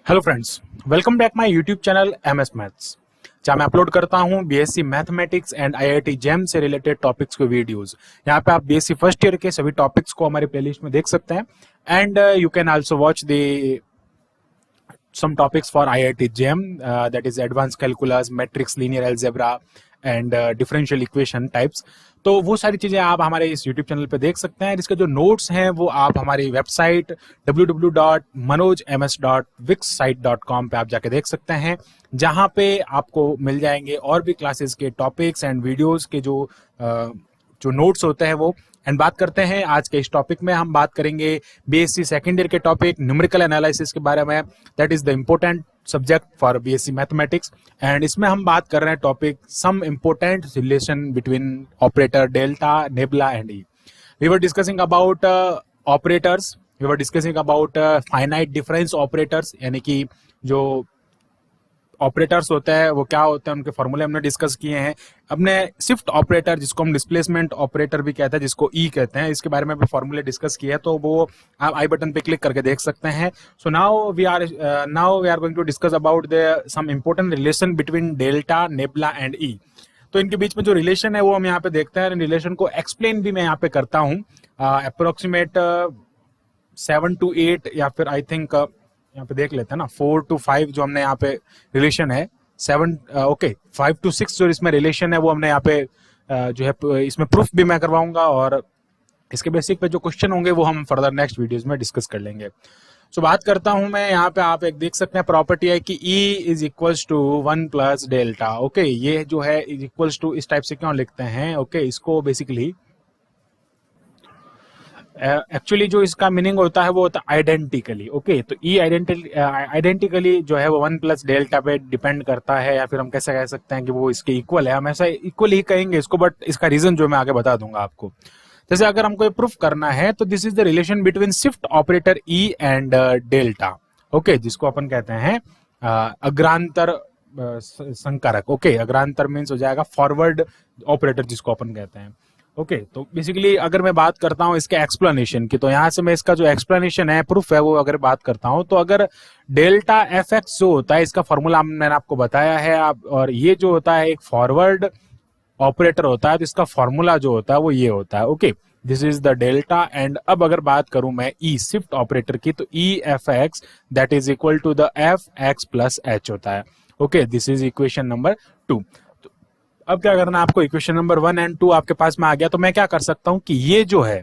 Hello friends, welcome back my YouTube channel MS maths, जहाँ मैं upload करता हूँ BSc mathematics and IIT JAM से रिलेटेड टॉपिक्स के वीडियोस। यहाँ पे आप बीएससी फर्स्ट ईयर के सभी टॉपिक्स को हमारे प्लेलिस्ट में देख सकते हैं and you can also watch the some topics for IIT JEM, that is advanced calculus, matrix, linear algebra and differential equation types। तो वो सारी चीजें आप हमारे इस YouTube चैनल पे देख सकते हैं। इसके जो नोट्स हैं वो आप हमारी वेबसाइट www.manojms.wixsite.com पे आप जाके देख सकते हैं, जहां पे आपको मिल जाएंगे और भी क्लासेस के टॉपिक्स एंड वीडियोस के जो नोट्स होते हैं वो। एंड बात करते हैं आज के इस टॉपिक में, हम बात करेंगे बीएससी सेकेंड ईयर के टॉपिक न्यूमेरिकल एनालिसिस के बारे में। That is the important subject for BSc mathematics and इसमें हम बात कर रहे हैं topic some important relation between operator delta, nebula and E. We were discussing about operators, we were discussing about finite difference operators, यानी कि जो operators होते हैं वो क्या होते हैं, उनके फॉर्मूले हमने डिस्कस किए हैं। अपने शिफ्ट ऑपरेटर, जिसको हम डिस्प्लेसमेंट ऑपरेटर भी कहते हैं, जिसको ई कहते हैं, इसके बारे में भी फॉर्मूले डिस्कस किए हैं, तो वो आप आई बटन पे क्लिक करके देख सकते हैं। So now we are going to discuss about the some important relation between delta, nebula and E. तो इनके बीच में जो रिलेशन है वो हम यहाँ पे देखते हैं। रिलेशन को एक्सप्लेन भी मैं यहाँ पे करता हूँ। अप्रोक्सीमेट 7 to 8 या फिर आई थिंक यहाँ पे देख लेते हैं ना 4 to 5 जो हमने यहाँ पे रिलेशन है, 5 to 6 जो इसमें रिलेशन है वो हमने यहाँ पे जो है इसमें प्रूफ भी मैं करवाऊंगा और इसके बेसिक पे जो क्वेश्चन होंगे वो हम फर्दर नेक्स्ट वीडियोस में डिस्कस कर लेंगे। सो बात करता हूं मैं यहाँ पे, आप एक देख सकते हैं प्रॉपर्टी है कि E is equals to 1 plus delta. Okay, ये जो है इज इक्वल्स टू इस टाइप से क्यों लिखते हैं? ओके, इसको बेसिकली एक्चुअली जो इसका मीनिंग होता है वो होता है आइडेंटिकली। ओके, तो ई आइडेंटिकली जो है वो 1 प्लस डेल्टा पे डिपेंड करता है, या फिर हम कैसे कह सकते हैं कि वो इसके इक्वल है। हम ऐसा इक्वल ही कहेंगे इसको, बट इसका रीजन जो मैं आगे बता दूंगा आपको। जैसे अगर हमको ये प्रूफ करना है तो this is the relation between shift operator E and delta. Okay, जिसको अपन कहते हैं अग्रांतर संकारक। ओके, अग्रांतर मीन्स हो जाएगा फॉरवर्ड ऑपरेटर, जिसको अपन कहते हैं। ओके, तो बेसिकली अगर मैं बात करता हूं इसके एक्सप्लेनेशन की, तो यहां से मैं इसका जो एक्सप्लेनेशन है, प्रूफ है, वो अगर बात करता हूं तो अगर डेल्टा एफ एक्स जो होता है, इसका फॉर्मूला मैंने आपको बताया है आप, और ये जो होता है एक फॉरवर्ड ऑपरेटर होता है, तो इसका फॉर्मूला जो होता है वो ये होता है। Okay, this is the delta. And अब अगर बात करूं मैं ई शिफ्ट ऑपरेटर की, तो E F x that is equal to the F X plus H होता है। Okay, this is equation number 2। अब क्या करना है आपको, इक्वेशन नंबर 1 and 2 आपके पास में आ गया, तो मैं क्या कर सकता हूं कि ये जो है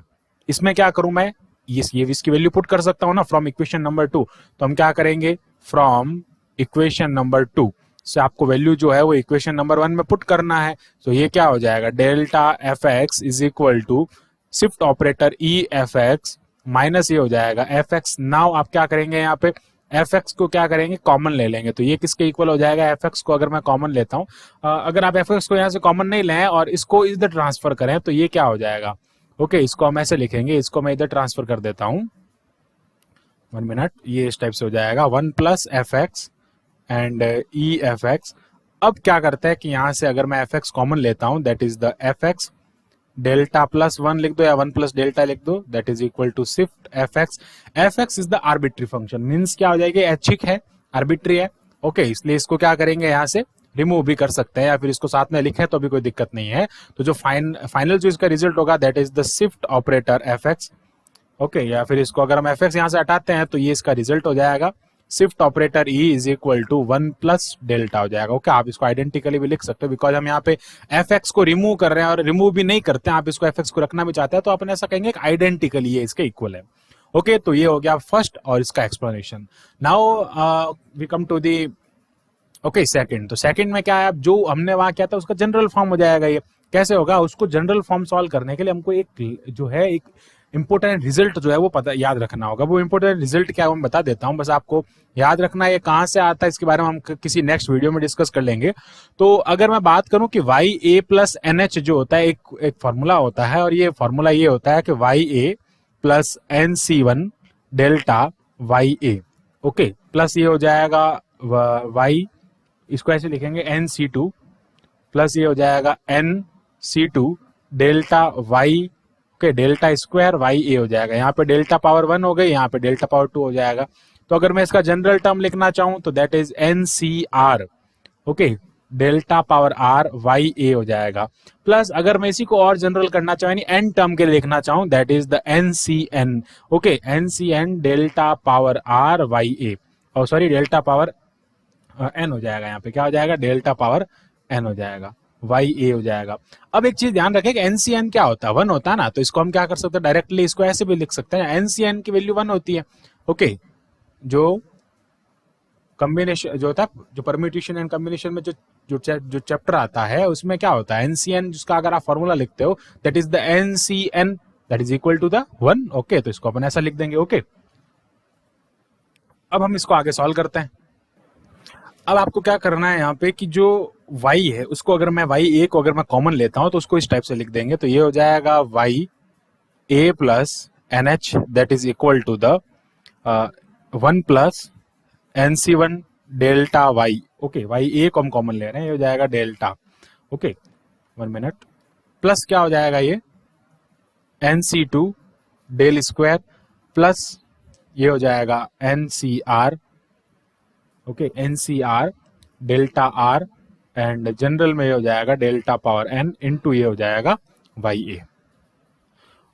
इसमें क्या करूं मैं, ये इसकी वैल्यू पुट कर सकता हूं ना फ्रॉम इक्वेशन नंबर 2। तो हम क्या करेंगे, फ्रॉम इक्वेशन नंबर 2 से आपको वैल्यू जो है वो इक्वेशन नंबर 1 में पुट करना है। तो ये क्या हो जाएगा, delta F x is equal to shift operator E F x minus ये हो जाएगा एफ एक्स। नाउ आप क्या करेंगे, यहाँ पे एफ एक्स को क्या करेंगे, कॉमन ले लेंगे। तो ये किसके इक्वल हो जाएगा, एफ एक्स को अगर मैं कॉमन लेता हूँ, अगर आप एफ एक्स को यहाँ से कॉमन नहीं लें और इसको इधर ट्रांसफर करें तो ये क्या हो जाएगा। ओके, इसको हम ऐसे लिखेंगे, इसको मैं इधर ट्रांसफर कर देता हूँ, 1 मिनट, ये इस टाइप से हो जाएगा 1 plus F x and E F x. अब क्या करते हैं कि यहाँ से अगर मैं एफ एक्स कॉमन लेता हूँ, that is the F X delta plus 1 लिख दो या 1 प्लस डेल्टा लिख दो, that is equal to shift F x. F x is the arbitrary function, means क्या हो जाएगी, ऐच्छिक है, आर्बिट्री है। ओके, इसलिए इसको क्या करेंगे, यहाँ से रिमूव भी कर सकते हैं या फिर इसको साथ में लिखें तो भी कोई दिक्कत नहीं है। तो जो फाइनल जो इसका रिजल्ट होगा that is the shift operator F x. Okay, या फिर इसको अगर हम एफ एक्स यहाँ से हटाते हैं तो ये इसका रिजल्ट हो जाएगा shift operator E is equal to 1 plus delta हो जाएगा। ओके, आप इसको आइडेंटिकली भी लिख सकते हो, बिकॉज हम यहाँ पे एफ एक्स को रिमूव कर रहे हैं और रिमूव भी नहीं करते हैं, आप इसको एफ एक्स को रखना भी चाहते हैं तो अपन ऐसा कहेंगे कि आइडेंटिकली ये इसके इक्वल है। ओके, तो ये हो गया फर्स्ट और इसका explanation. Now we come to the okay second. तो सेकंड में क्या है, जो हमने वहां किया था उसका जनरल फॉर्म हो जाएगा। ये कैसे होगा, उसको जनरल फॉर्म सॉल्व करने के लिए हमको एक जो है एक इंपोर्टेंट रिजल्ट जो है वो पता याद रखना होगा। वो इंपोर्टेंट रिजल्ट क्या है मैं बता देता हूँ, बस आपको याद रखना है ये कहाँ से आता है, इसके बारे में हम किसी नेक्स्ट वीडियो में डिस्कस कर लेंगे। तो अगर मैं बात करूं कि Y A plus N H जो होता है एक फॉर्मूला होता है, और ये फॉर्मूला ये होता है कि Y A plus N C 1 delta Y A. Okay, plus ये हो जाएगा वाई, इसको ऐसे लिखेंगे एन सी 2 प्लस ये हो जाएगा N C 2 delta Y. Okay, delta square Y A हो जाएगा। यहाँ पे डेल्टा पावर 1 हो गई, यहाँ पे डेल्टा पावर 2 हो जाएगा। तो तो अगर मैं इसका जनरल टर्म लिखना चाहूं तो that is NCR, okay, delta power R Y A हो जाएगा। प्लस अगर मैं इसी को और जनरल करना चाहूँ यानी एन टर्म के लिए लिखना चाहूँ that is the NCN, okay, NCN delta power R Y A, और सॉरी डेल्टा पावर एन हो जाएगा, यहाँ पे क्या हो जाएगा, डेल्टा पावर एन हो जाएगा, वाई ए हो जाएगा। अब एक चीज ध्यान रखें कि एनसीएन क्या होता है, 1 होता है ना, तो इसको हम क्या कर सकते हैं, डायरेक्टली इसको ऐसे भी लिख सकते हैं, एनसीएन की वैल्यू 1 होती है, ओके। जो कॉम्बिनेशन जो होता है, जो परम्यूटेशन एंड कॉम्बिनेशन में जो चैप्टर आता है उसमें क्या होता है, एनसीएन जिसका अगर आप फॉर्मूला लिखते हो that is the NCN that is equal to the 1, okay. तो इसको अपन ऐसा लिख देंगे, ओके। अब हम इसको आगे सॉल्व करते हैं। अब आपको क्या करना है यहाँ पे कि जो y है उसको अगर मैं y a को अगर मैं कॉमन लेता हूं तो उसको इस टाइप से लिख देंगे, तो ये हो जाएगा y a plus N H that is equal to the 1 plus NC1 delta y, okay, y a को हम कॉमन ले रहे हैं, ये हो जाएगा डेल्टा, ओके, 1 मिनट, प्लस क्या हो जाएगा ये NC2 डेल स्क्वायर प्लस ये हो जाएगा NCR, okay, NCR delta R and general में ये हो जाएगा डेल्टा पावर n इंटू ये हो जाएगा YA,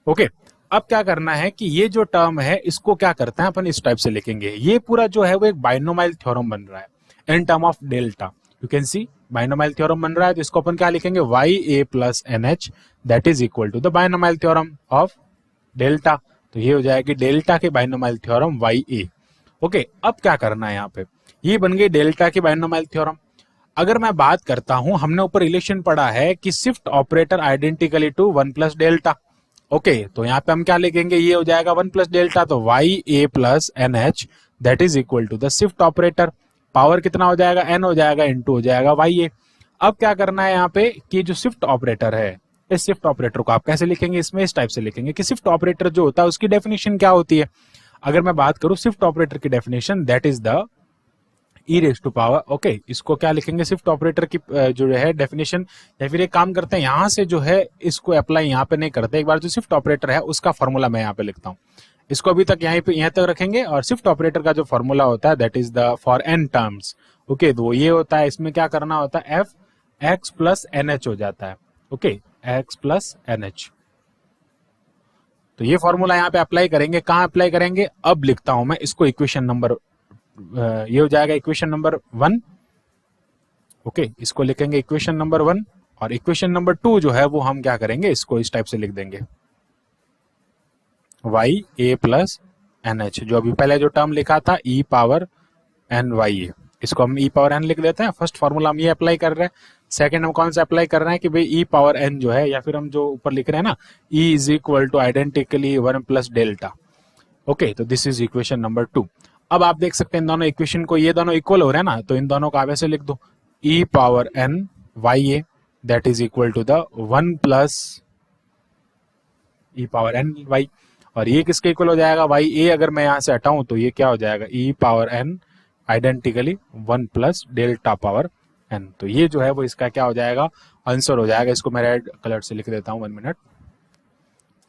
ओके। अब क्या करना है कि ये जो टर्म है इसको क्या करते हैं अपन इस टाइप से लिखेंगे, ये पूरा जो है वो एक बाइनोमाइल थ्योरम बन रहा है in term of delta, you can see binomial theorem बन रहा है, तो इसको अपन क्या लिखेंगे, YA plus NH that is equal to the binomial theorem of delta, तो ये हो जाएगी डेल्टा के बाइनोमाइल थ्योरम YA, ओके। अब क्या करना है यहाँ पे, ये बन गई डेल्टा की बाइनोमाइल थ्योरम। अगर मैं बात करता हूं, हमने ऊपर रिलेशन पढ़ा है कि shift operator identically to 1 plus delta, okay, तो यहाँ पे हम क्या लिखेंगे, ये हो जाएगा 1 प्लस डेल्टा, तो YA plus NH that is equal to the shift operator, power कितना हो जाएगा, n हो जाएगा इंटू हो जाएगा YA। अब क्या करना है यहाँ पे कि जो शिफ्ट ऑपरेटर है, इस शिफ्ट ऑपरेटर को आप कैसे लिखेंगे, इसमें इस टाइप से लिखेंगे कि शिफ्ट ऑपरेटर जो होता है उसकी डेफिनेशन क्या होती है। अगर मैं बात करूं शिफ्ट ऑपरेटर की definition that is the E raise to power, okay, इसको क्या लिखेंगे, शिफ्ट ऑपरेटर की जो है डेफिनेशन, या फिर एक काम करते हैं यहां से जो है इसको अप्लाई यहाँ पे नहीं करते, एक बार जो शिफ्ट ऑपरेटर है उसका फॉर्मूला मैं यहाँ पे लिखता हूँ, इसको अभी तक यहीं पे यहाँ तक रखेंगे, और शिफ्ट ऑपरेटर का जो फॉर्मूला होता है that is the for N terms, okay, तो ये होता है, इसमें क्या करना होता है, F X plus N H हो जाता है, okay, X plus N H. तो ये फॉर्मूला यहाँ पे अप्लाई करेंगे, कहाँ अप्लाई करेंगे, अब लिखता हूं मैं इसको, इक्वेशन नंबर ये हो जाएगा इक्वेशन नंबर 1, ओके, इसको लिखेंगे इक्वेशन नंबर 1, और इक्वेशन नंबर 2 जो है वो हम क्या करेंगे, इसको इस टाइप से लिख देंगे, YA प्लस NH, जो अभी पहले जो टर्म लिखा था E पावर एन YA, इसको हम E पावर n लिख देते हैं। फर्स्ट फॉर्मूला हम ये अप्लाई कर रहे हैं, सेकंड हम कौन सा अप्लाई कर रहे हैं कि भाई E पावर n जो है, या फिर हम जो ऊपर लिख रहे हैं ना, E is equal to identically 1 plus delta, okay, तो दिस इज इक्वेशन नंबर 2। अब आप देख सकते हैं इन दोनों इक्वेशन को, ये दोनों इक्वल हो रहे हैं ना, तो इन दोनों को आप ऐसे लिख दो, E power n YA that is equal to the 1 plus E power n Y, और ये किसके इक्वल हो जाएगा, YA अगर मैं यहाँ से हटाऊं तो ये क्या हो जाएगा, E power n identically 1 plus delta power n, तो ये जो है वो इसका क्या हो जाएगा, आंसर हो जाएगा। इसको मैं रेड कलर से लिख देता हूँ, 1 मिनट।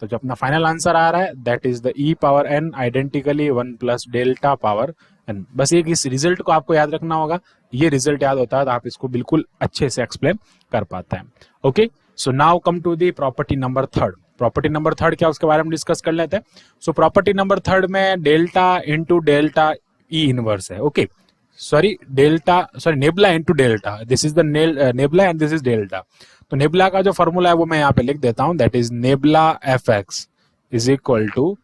तो जो अपना फाइनल आंसर आ रहा है that is the E power n identically 1 plus delta power n। बस एक इस रिजल्ट को आपको याद रखना होगा, ये रिजल्ट याद होता है तो आप इसको बिल्कुल अच्छे से एक्सप्लेन कर पाते हैं। Okay, so now come to the property number 3। Property number 3 क्या, उसके बारे में डिस्कस कर लेते हैं। सो प्रॉपर्टी नंबर 3 में delta into delta E inverse है, okay, nebula into delta, this is the nebula and this is delta. तो नेबुला का जो फॉर्मूला है वो मैं यहाँ पे लिख देता हूँ, that is nabla F x is equal to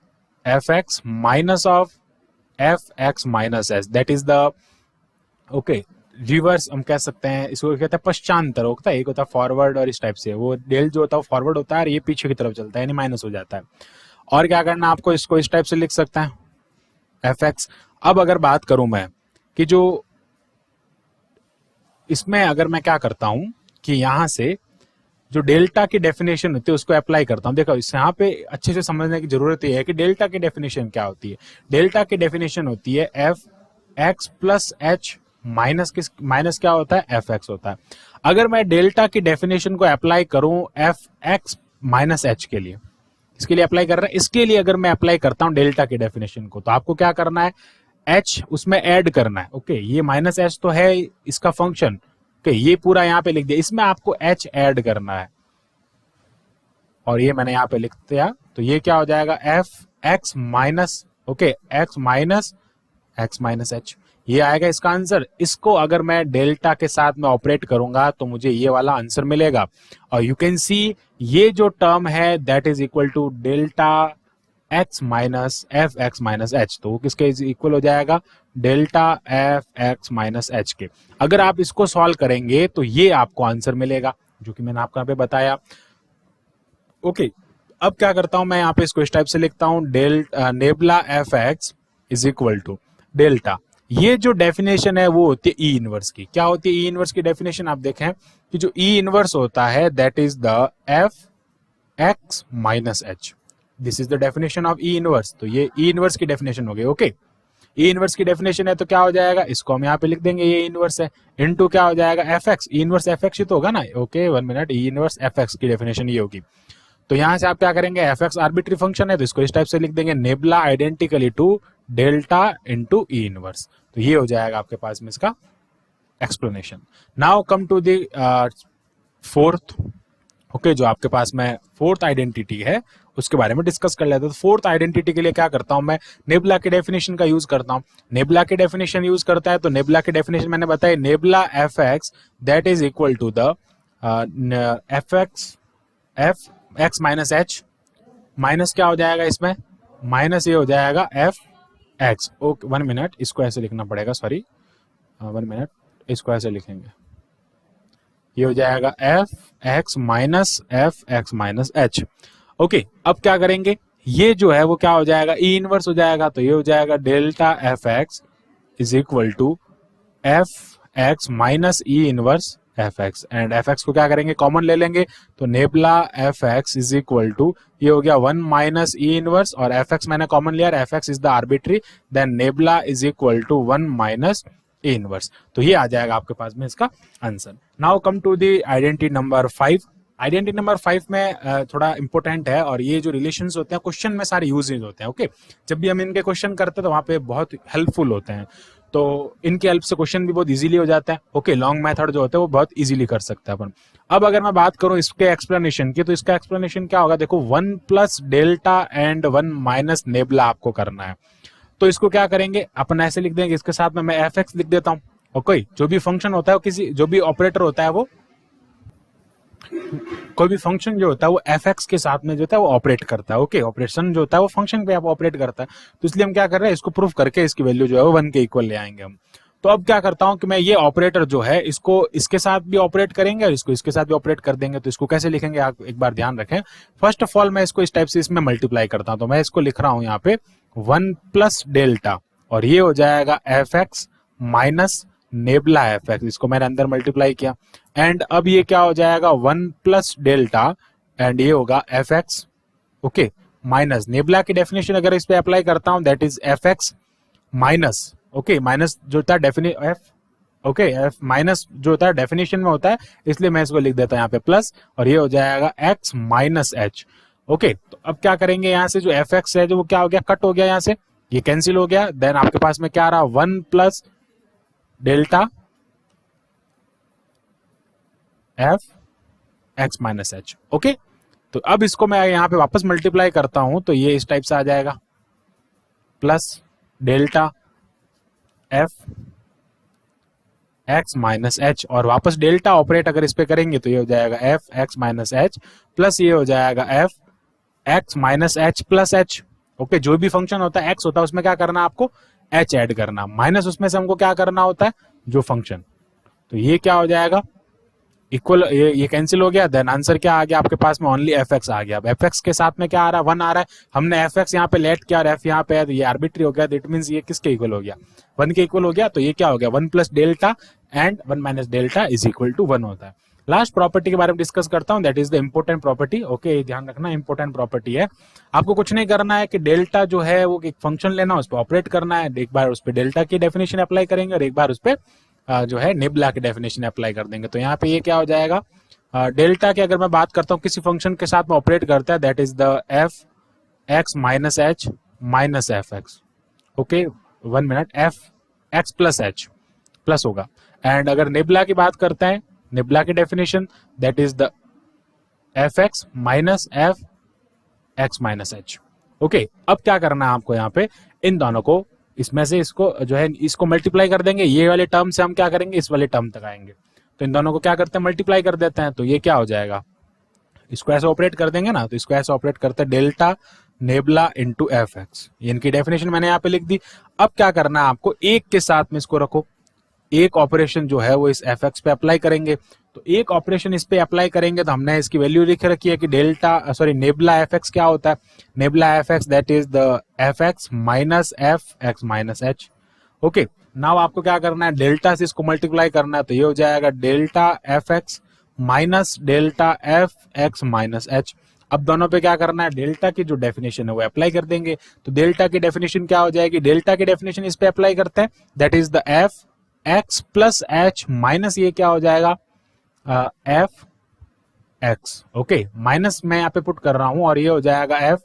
F x minus of F x minus S, that is the, okay, reverse हम कह सकते हैं, इसको कहते हैं पश्चांतर होता है, एक होता है फॉरवर्ड और इस टाइप से, वो डेल जो होता है फॉरवर्ड होता है और ये पीछे की तरफ चलता है यानी माइनस हो जाता है। और क्या करना आपको, इसको इस टाइप से लिख सकते हैं एफ एक्स। अब अगर बात करूं मैं कि जो इसमें अगर मैं क्या करता हूं कि यहां से जो डेल्टा की डेफिनेशन होती है उसको अप्लाई करता हूं। देखो इस यहाँ पे अच्छे से समझने की जरूरत यह है कि डेल्टा की डेफिनेशन क्या होती है। डेल्टा की डेफिनेशन होती है F X plus H minus क्या होता है, एफ एक्स होता है। अगर मैं डेल्टा की डेफिनेशन को अप्लाई करूं एफ एक्स माइनस एच के लिए, इसके लिए अप्लाई कर रहा है, इसके लिए अगर मैं अप्लाई करता हूं डेल्टा की डेफिनेशन को, तो आपको क्या करना है, एच उसमें ऐड करना है। ओके, ये माइनस एच तो है इसका फंक्शन। ओके, ये पूरा यहाँ पे लिख दिया, इसमें आपको एच ऐड करना है और ये मैंने यहाँ पे लिख दिया। तो ये क्या हो जाएगा, F x minus, okay, x minus H, ये आएगा इसका आंसर। इसको अगर मैं डेल्टा के साथ में ऑपरेट करूंगा तो मुझे ये वाला आंसर मिलेगा। और यू कैन सी ये जो टर्म है that is equal to delta X minus F x minus H, तो किसके इक्वल हो जाएगा, delta F x minus H के। अगर आप इसको सॉल्व करेंगे तो ये आपको आंसर मिलेगा जो कि मैंने आपको यहाँ पे बताया। ओके, अब क्या करता हूं मैं यहाँ पे इसको इस टाइप से लिखता हूं, nabla F x is equal to delta. ये जो डेफिनेशन है वो होती है ई इनवर्स की। क्या होती है ई इनवर्स की डेफिनेशन, आप देखें कि जो ई इनवर्स होता है that is the F x minus H, this is the definition of E inverse. तो ये ई इनवर्स की डेफिनेशन हो गई। ओके, ई इनवर्स की डेफिनेशन है तो क्या हो जाएगा, इसको हम यहाँ पे लिख देंगे, ये इनवर्स है, इनटू क्या हो जाएगा F X, E inverse F X ही तो होगा ना। Okay, 1 minute, E inverse F X की डेफिनेशन ये होगी। तो यहां से आप क्या करेंगे, एफ एक्स आर्बिट्री फंक्शन है तो इसको इस टाइप से लिख देंगे, nabla identically to delta into E inverse. तो ये हो जाएगा आपके पास में इसका explanation. Now come to the fourth. Okay, जो आपके पास में फोर्थ आइडेंटिटी है उसके बारे में डिस्कस कर लेते हैं। तो फोर्थ आइडेंटिटी के लिए क्या करता हूं मैं, नेबुला के डेफिनेशन का यूज करता हूं। नेबुला के डेफिनेशन यूज करता है तो नेबुला के डेफिनेशन मैंने बताया, nabla F x that is equal to the F x F x minus h, minus क्या हो जाएगा इसमें, माइनस ये हो जाएगा एफ एक्स। ओके, 1 मिनट, इसको ऐसे लिखना पड़ेगा, सॉरी 1 मिनट, इसको ऐसे लिखेंगे, ये हो जाएगा F x minus H. Okay, अब क्या करेंगे, ये जो है वो क्या हो जाएगा, ई इनवर्स हो जाएगा। तो ये हो जाएगा delta F x is equal to F x minus E inverse F x, and f x को क्या करेंगे, कॉमन ले लेंगे। तो nabla F x is equal to, ये हो गया 1 माइनस ई इनवर्स, और एफ एक्स मैंने कॉमन लिया, f x is the arbitrary, then nabla is equal to 1 minus A inverse. तो ये आ जाएगा आपके पास में इसका answer. Now come to the identity number 5। Identity number 5 में थोड़ा इंपॉर्टेंट है, और ये जो रिलेशंस होते हैं क्वेश्चन में सारे यूजेज होते हैं। ओके, जब भी हम इनके क्वेश्चन करते हैं तो वहाँ पे बहुत हेल्पफुल होते हैं, तो इनके हेल्प से क्वेश्चन भी बहुत इजीली हो जाता है। ओके, लॉन्ग मेथड जो होता है वो बहुत इजीली कर सकते हैं अपन। अब अगर मैं बात करूं इसके एक्सप्लेनेशन की, तो इसका एक्सप्लेनेशन क्या होगा, देखो 1 plus delta and 1 minus nebula आपको करना है। तो इसको क्या करेंगे, अपन ऐसे लिख देंगे, इसके साथ में मैं एफ एक्स लिख देता हूं। ओके, जो भी फंक्शन होता है, किसी जो भी ऑपरेटर होता है, वो कोई भी फंक्शन जो होता है वो एफ एक्स के साथ में जो होता है वो ऑपरेट करता है। ओके, ऑपरेशन जो होता है वो फंक्शन पे आप ऑपरेट करता है, तो इसलिए हम क्या कर रहे हैं, इसको प्रूफ करके इसकी वैल्यू जो है वो 1 के इक्वल ले आएंगे हम। तो अब क्या करता हूं कि मैं ये ऑपरेटर जो है इसको इसके साथ भी ऑपरेट करेंगे और इसको इसके साथ भी ऑपरेट कर देंगे। तो इसको कैसे लिखेंगे आप एक बार ध्यान रखें। फर्स्ट ऑफ ऑल मैं इसको इस टाइप से इसमें मल्टीप्लाई करता हूं, तो मैं इसको लिख रहा हूं यहाँ पे 1 प्लस डेल्टा, और ये हो जाएगा F x minus nebula F x, इसको मैंने अंदर मल्टीप्लाई किया, एंड अब ये क्या हो जाएगा 1 प्लस डेल्टा, एंड ये होगा F x, okay, minus nebula की डेफिनेशन अगर इस पे अप्लाई करता हूं that is F x minus, okay, minus जो होता है definition F, okay, F minus जो होता है डेफिनेशन में होता है, इसलिए मैं इसको लिख देता हूं यहाँ पे प्लस, और ये हो जाएगा एक्स माइनस एच। ओके, तो अब क्या करेंगे, यहाँ से जो एफ एक्स है जो वो क्या हो गया, कट हो गया, यहाँ से ये कैंसिल हो गया, देन आपके पास में क्या आ रहा, 1 plus delta F x minus H. Okay, तो अब इसको मैं यहां पे वापस मल्टीप्लाई करता हूं तो ये इस टाइप से आ जाएगा, plus delta F x minus H, और वापस डेल्टा ऑपरेट अगर इस पे करेंगे तो ये हो जाएगा F x minus H, plus ये हो जाएगा F x minus H plus H. Okay, जो भी फंक्शन होता है एक्स होता है उसमें क्या करना आपको, एच ऐड करना, माइनस उसमें से हमको क्या करना होता है, जो फंक्शन। तो ये क्या हो जाएगा, इक्वल, ये कैंसिल हो गया, देन आंसर क्या आ गया आपके पास में, ओनली एफ एक्स आ गया। अब एफ एक्स के साथ में क्या आ रहा है, 1 आ रहा है, हमने एफ एक्स यहाँ पे लेट किया और एफ यहाँ पे है, तो ये आर्बिट्री हो गया, दैट मींस ये किसके इक्वल हो गया, 1 के इक्वल हो गया। तो ये क्या हो गया, 1 plus delta and 1 minus delta is equal to 1 होता है। लास्ट प्रॉपर्टी के बारे में डिस्कस करता हूं, that is the important property. Okay, ध्यान रखना, इंपोर्टेंट प्रॉपर्टी है, आपको कुछ नहीं करना है कि डेल्टा जो है वो एक फंक्शन लेना, उस पर ऑपरेट करना है, एक बार उस पर डेल्टा की डेफिनेशन अप्लाई करेंगे और एक बार उस पर जो है नेबुला की डेफिनेशन अप्लाई कर देंगे। तो यहाँ पे ये क्या हो जाएगा, डेल्टा की अगर मैं बात करता हूँ किसी फंक्शन के साथ में ऑपरेट करता है, that is the F x minus h minus F x. Okay, 1 minute, F X plus H plus होगा। एंड अगर नेबुला की बात करते हैं, नेबुला की definition that is the F x minus F x minus H. Okay, अब क्या करना है आपको यहाँ पे, इन दोनों को इसमें से इसको जो है इसको मल्टीप्लाई कर देंगे, ये वाले टर्म से हम क्या करेंगे, इस वाले टर्म तक आएंगे। तो इन दोनों को क्या करते हैं, मल्टीप्लाई कर देते हैं। तो ये क्या हो जाएगा, इसको ऐसे ऑपरेट कर देंगे ना, तो इसको ऐसे ऑपरेट करते हैं delta nebula into f x. इनकी डेफिनेशन मैंने यहाँ पे लिख दी। अब क्या करना है आपको, एक के साथ में इसको रखो, एक ऑपरेशन जो है वो इस एफ एक्स पे अप्लाई करेंगे। तो एक ऑपरेशन इस पे अप्लाई करेंगे तो हमने इसकी वैल्यू लिख रखी है कि delta sorry nebula F x क्या होता है, nebula F x that is the F x minus F x minus H. Okay, now आपको क्या करना है, डेल्टा से इसको मल्टीप्लाई करना है। तो ये हो जाएगा delta F x minus delta F x minus H. अब दोनों पे क्या करना है, डेल्टा की जो डेफिनेशन है वो अप्लाई कर देंगे। तो डेल्टा की डेफिनेशन क्या हो जाएगी, डेल्टा की डेफिनेशन इस पे अप्लाई करते हैं, that is the F X plus H minus ये क्या हो जाएगा, एफ एक्स। ओके, माइनस मैं यहाँ पे पुट कर रहा हूं, और ये हो जाएगा F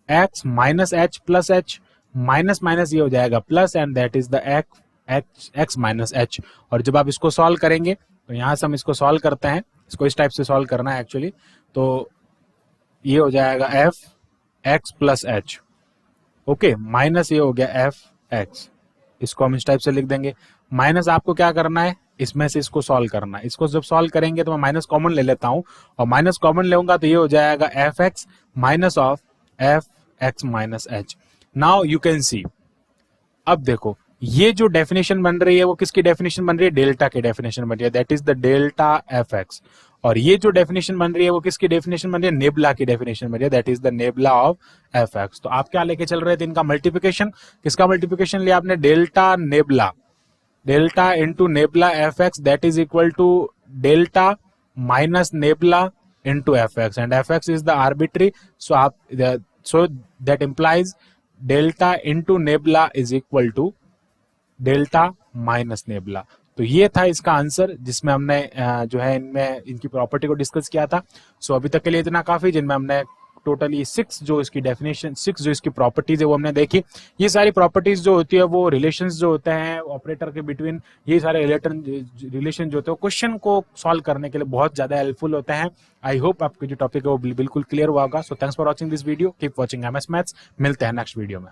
x minus H plus H, minus minus ये हो जाएगा plus, and that is the x minus H. और जब आप इसको सॉल्व करेंगे, तो यहां से हम इसको सॉल्व करते हैं, इसको इस टाइप से सॉल्व करना है एक्चुअली। तो ये हो जाएगा F X plus H, okay, minus ये हो गया एफ एक्स, इसको हम इस टाइप से लिख देंगे। माइनस आपको क्या करना है, इसमें से इसको सॉल्व करना है। इसको जब सॉल्व करेंगे तो मैं माइनस कॉमन ले लेता हूं, और माइनस कॉमन लेऊंगा तो ये हो जाएगा F x minus of F x minus H. Now you can सी, अब देखो ये जो डेफिनेशन बन रही है वो किसकी डेफिनेशन बन रही है, डेल्टा की डेफिनेशन बन रही है, that is the delta F x. और ये जो डेफिनेशन बन रही है वो किसकी डेफिनेशन बन रही है, नेबुला की डेफिनेशन बन रही है, that is the nebula of F x. तो आप क्या लेके चल रहे थे, इनका मल्टीप्लिकेशन, किसका मल्टीप्लिकेशन लिया आपने, delta nabla, delta into nabla F x that is equal to delta minus nabla into f x, and f x is the arbitrary, so that implies delta into nabla is equal to delta minus nabla. तो ये था इसका answer, जिसमें हमने जो है इनमें इनकी प्रॉपर्टी को डिस्कस किया था। सो अभी तक के लिए इतना काफी, जिनमें हमने टोटली 6 जो इसकी डेफिनेशन, 6 जो इसकी प्रॉपर्टीज है वो हमने देखी। ये सारी प्रॉपर्टीज जो होती है वो रिलेशंस जो होते हैं ऑपरेटर के बिटवीन, ये सारे रिलेशन जो होते हैं क्वेश्चन को सॉल्व करने के लिए बहुत ज्यादा हेल्पफुल होते हैं। आई होप आपको जो टॉपिक है वो बिल्कुल क्लियर हुआ होगा। So thanks for watching this video, keep watching MS maths, मिलते हैं नेक्स्ट वीडियो में।